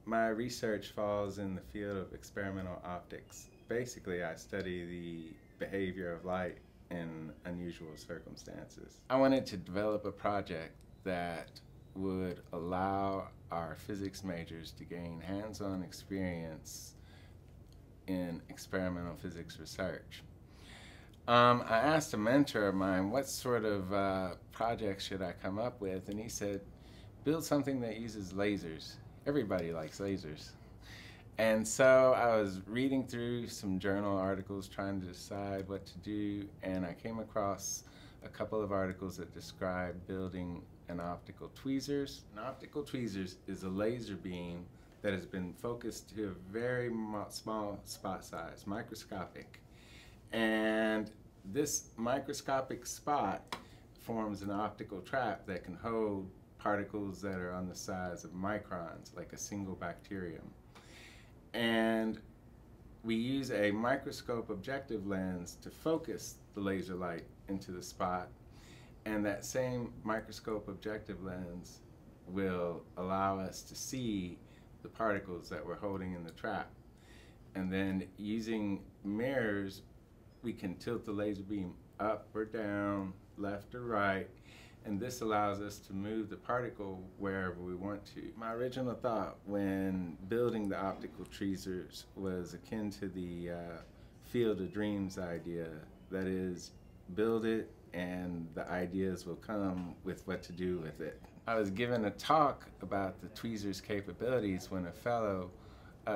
My research falls in the field of experimental optics. Basically, I study the behavior of light in unusual circumstances. I wanted to develop a project that would allow our physics majors to gain hands-on experience in experimental physics research. I asked a mentor of mine what sort of project should I come up with, and he said, build something that uses lasers. Everybody likes lasers. And so I was reading through some journal articles trying to decide what to do, and I came across a couple of articles that describe building an optical tweezers. An optical tweezers is a laser beam that has been focused to a very small spot size, microscopic. And this microscopic spot forms an optical trap that can hold particles that are on the size of microns, like a single bacterium. And we use a microscope objective lens to focus the laser light into the spot, and that same microscope objective lens will allow us to see the particles that we're holding in the trap. And then using mirrors, we can tilt the laser beam up or down, left or right, and this allows us to move the particle wherever we want to. My original thought when building the optical tweezers was akin to the field of dreams idea. That is, build it and the ideas will come with what to do with it. I was given a talk about the tweezers' capabilities when a fellow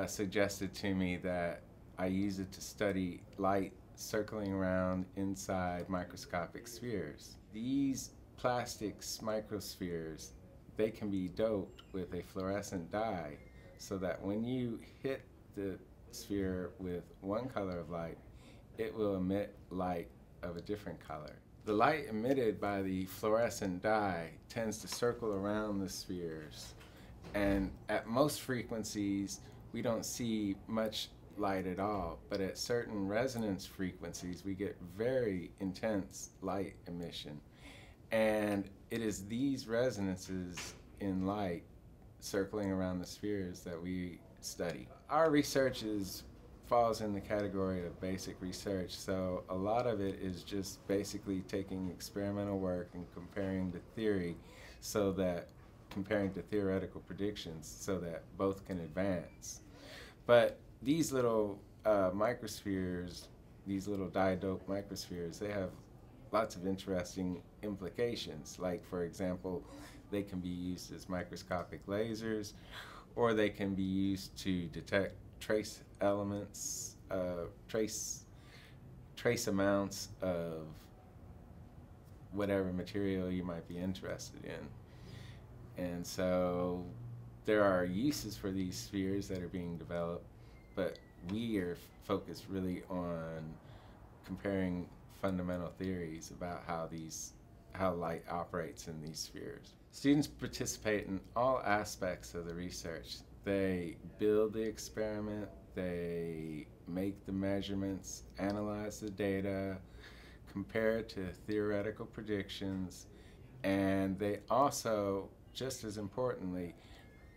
suggested to me that I use it to study light circling around inside microscopic spheres. These plastics microspheres, they can be doped with a fluorescent dye so that when you hit the sphere with one color of light, it will emit light of a different color. The light emitted by the fluorescent dye tends to circle around the spheres, and at most frequencies we don't see much light at all, but at certain resonance frequencies we get very intense light emission. And it is these resonances in light circling around the spheres that we study. Our research falls in the category of basic research, so a lot of it is just basically taking experimental work and comparing the theory comparing to theoretical predictions so that both can advance. But these little microspheres, these little dye-doped microspheres, they have lots of interesting implications. Like, for example, they can be used as microscopic lasers, or they can be used to detect trace elements, trace amounts of whatever material you might be interested in. And so there are uses for these spheres that are being developed, but we are focused really on comparing fundamental theories about how light operates in these spheres. Students participate in all aspects of the research. They build the experiment, they make the measurements, analyze the data, compare it to theoretical predictions, and they also, just as importantly,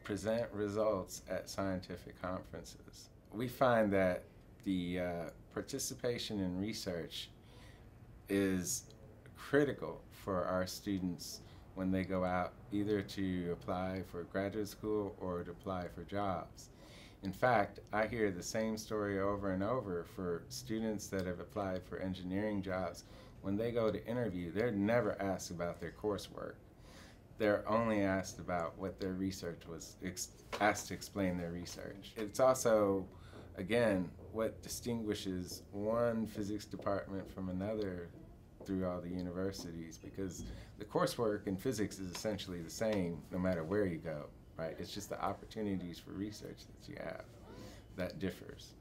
present results at scientific conferences. We find that the participation in research is critical for our students when they go out either to apply for graduate school or to apply for jobs. In fact, I hear the same story over and over for students that have applied for engineering jobs. When they go to interview, they're never asked about their coursework. They're only asked about what their research was, asked to explain their research. It's also, again, what distinguishes one physics department from another through all the universities, because the coursework in physics is essentially the same no matter where you go, right? It's just the opportunities for research that you have that differs.